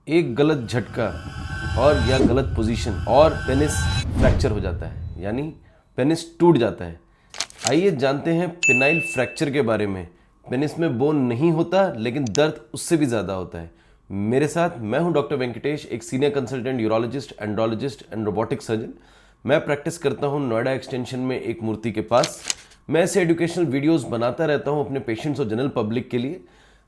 एक गलत झटका और या गलत पोजीशन और पेनिस फ्रैक्चर हो जाता है, यानी पेनिस टूट जाता है। आइए जानते हैं पेनाइल फ्रैक्चर के बारे में। पेनिस में बोन नहीं होता, लेकिन दर्द उससे भी ज़्यादा होता है। मेरे साथ मैं हूं डॉक्टर वेंकटेश, एक senior consultant urologist, andrologist and robotic surgeon. मैं प्रैक्टिस करता हूं नोएडा एक्सटेंशन में एक मूर्ति के पास। मैं ऐसे एजुकेशनल वीडियोस बनाता रहता हूं अपने पेशेंट्स और जनरल पब्लिक के लिए।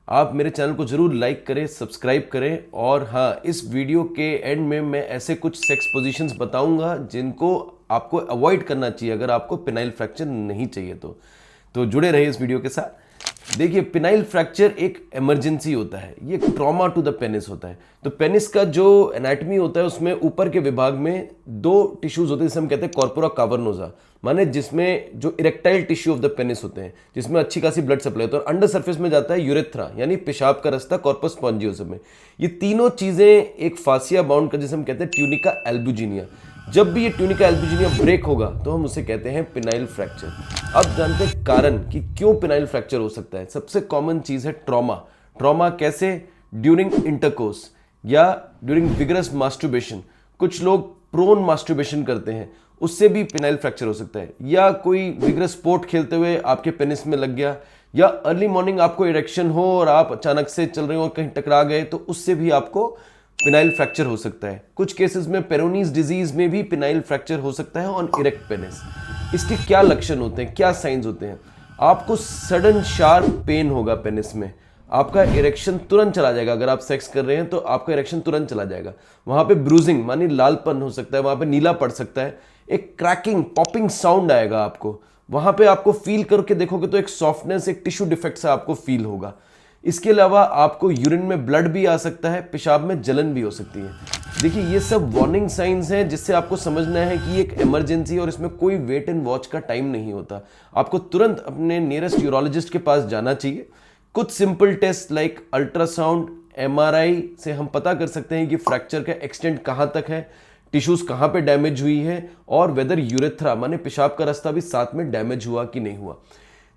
आप मेरे चैनल को जरूर लाइक करें, सब्सक्राइब करें। और हाँ, इस वीडियो के एंड में मैं ऐसे कुछ सेक्स पोजीशंस बताऊंगा जिनको आपको अवॉइड करना चाहिए अगर आपको पेनाइल फ्रैक्चर नहीं चाहिए तो जुड़े रहिए इस वीडियो के साथ। देखिए, पेनाइल फ्रैक्चर एक इमरजेंसी होता है, ये ट्रॉमा टू द पेनिस होता है। तो पेनिस का जो एनाटॉमी होता है उसमें ऊपर के विभाग में दो टिश्यूज होते हैं जिसे हम कहते हैं कॉर्पोरा कावर्नोसा, माने जिसमें जो erectile tissue of the penis होते हैं, जिसमें अच्छी खासी ब्लड सप्लाई होता है। और अंडर सरफेस में जाता है यूरेथ्रा, यानी पेशाब का रास्ता, कॉर्पस स्पॉन्जियोसम में। ये तीनों चीजें एक फासिया बाउंड का जिसे हम कहते हैं ट्यूनिका एल्बुजिनिया। जब भी ये ट्यूनिका एल्बुजिनिया ब्रेक होगा तो हम उसे कहते हैं पेनाइल फ्रैक्चर। अब जानते हैं कारण कि क्यों पेनाइल फ्रैक्चर हो सकता है। सबसे कॉमन चीज है ट्रॉमा। ट्रॉमा कैसे? ड्यूरिंग इंटरकोर्स या ड्यूरिंग विगरस मास्टरबेशन। कुछ लोग प्रोन मास्टरबेशन करते हैं, उससे भी पेनाइल फ्रैक्चर हो सकता है। या कोई विगरस स्पोर्ट खेलते हुए आपके पेनिस में लग गया, या अर्ली मॉर्निंग आपको इरेक्शन हो और आप अचानक से चल रहे हो और कहीं टकरा गए, तो उससे भी आपको पेनाइल फ्रैक्चर हो सकता है। कुछ केसेस में पेरोनीज डिजीज में भी पेनाइल फ्रैक्चर हो सकता है ऑन इरेक्ट पेनिस। इसके क्या लक्षण होते हैं, क्या साइंस होते हैं? आपको सडन शार्प पेन होगा पेनिस में, आपका इरेक्शन तुरंत चला जाएगा। अगर आप सेक्स कर रहे हैं तो आपका इरेक्शन तुरंत चला जाएगा। वहां पे ब्रूजिंग मानी लालपन हो सकता है, वहां पे नीला पड़ सकता है, एक क्रैकिंग पॉपिंग साउंड आएगा आपको। वहां पे आपको फील करके देखोगे तो एक सॉफ्टनेस, एक टिश्यू डिफेक्ट सा आपको फील होगा। इसके अलावा आपको यूरिन में ब्लड भी आ सकता है, पेशाब में जलन भी हो सकती है। देखिए, ये सब वार्निंग साइंस हैं जिससे आपको समझना है कि एक इमरजेंसी और इसमें कोई वेट एंड वॉच का टाइम नहीं होता। आपको तुरंत अपने नियरेस्ट यूरोलॉजिस्ट के पास जाना चाहिए। कुछ simple taste like ultrasound, MRI से हम पता कर सकते हैं कि फ्रैक्चर का एक्सटेंट कहां तक है, टिश्यूज कहां पे डैमेज हुई है, और वेदर यूरेथ्रा माने पेशाब का रास्ता भी साथ में डैमेज हुआ कि नहीं हुआ।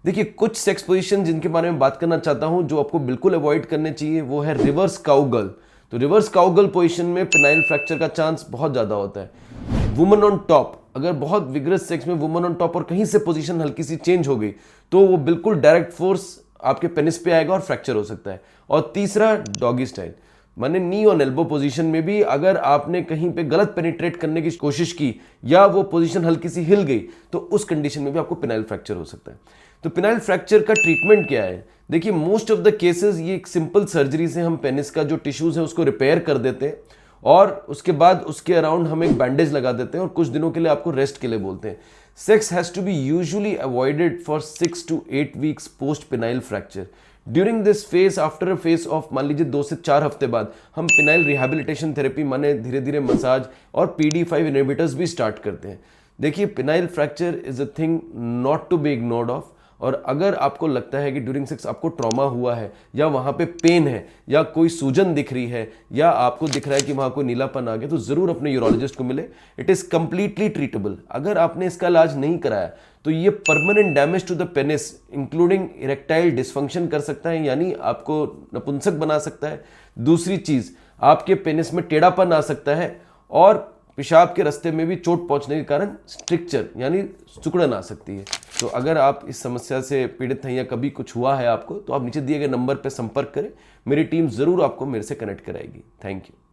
देखिए, कुछ सेक्स पोजीशन जिनके बारे में बात करना चाहता हूं जो आपको बिल्कुल अवॉइड करने चाहिए, वो है रिवर्स काउगर्ल। तो रिवर्स काउगर्ल पोजीशन में पेनाइल फ्रैक्चर का चांस बहुत ज्यादा होता है। वुमन ऑन टॉप, अगर बहुत विग्रस सेक्स में वुमन ऑन टॉप और कहीं से पोजीशन हल्की सी चेंज हो गई तो वो बिल्कुल डायरेक्ट फोर्स आपके पेनिस पे आएगा और फ्रैक्चर हो सकता है। और तीसरा, डॉगी स्टाइल, माने नी ऑन एल्बो पोजीशन में भी अगर आपने कहीं पे गलत पेनिट्रेट करने की कोशिश की या वो पोजीशन हल्की सी हिल गई तो उस कंडीशन में भी आपको पेनाइल फ्रैक्चर हो सकता है। तो पेनाइल फ्रैक्चर का ट्रीटमेंट क्या है? देखिए, मोस्ट ऑफ द केसेस ये एक सिंपल सर्जरी से हम पेनिस का जो टिश्यूज है उसको रिपेयर कर देते हैं, और उसके बाद उसके अराउंड हम एक बैंडेज लगा देते हैं और कुछ दिनों के लिए आपको रेस्ट के लिए बोलते हैं। Sex has to be usually avoided for 6 to 8 weeks post penile fracture. During this phase, after a phase of मान लीजिए 2 से 4 हफ्ते बाद हम पेनाइल रिहैबिलिटेशन थेरेपी माने धीरे धीरे मसाज और PD5 इनहिबिटर्स भी स्टार्ट करते हैं। देखिए, penile fracture is a thing not to be ignored of. और अगर आपको लगता है कि ड्यूरिंग सेक्स आपको ट्रॉमा हुआ है, या वहां पे पेन है, या कोई सूजन दिख रही है, या आपको दिख रहा है कि वहां कोई नीलापन आ गया, तो जरूर अपने यूरोलॉजिस्ट को मिले। It is completely treatable. अगर आपने इसका इलाज नहीं कराया तो ये permanent damage to the penis including erectile dysfunction कर सकता है, यानी आपको नपुंसक बना सकता है। दूसरी चीज, आपके पेनिस में टेढ़ापन आ सकता है, और पेशाब के रास्ते में भी चोट पहुंचने के कारण स्ट्रिक्चर यानी सिकुड़न आ सकती है। तो अगर आप इस समस्या से पीड़ित हैं या कभी कुछ हुआ है आपको, तो आप नीचे दिए गए नंबर पर संपर्क करें। मेरी टीम जरूर आपको मेरे से कनेक्ट कराएगी। Thank you.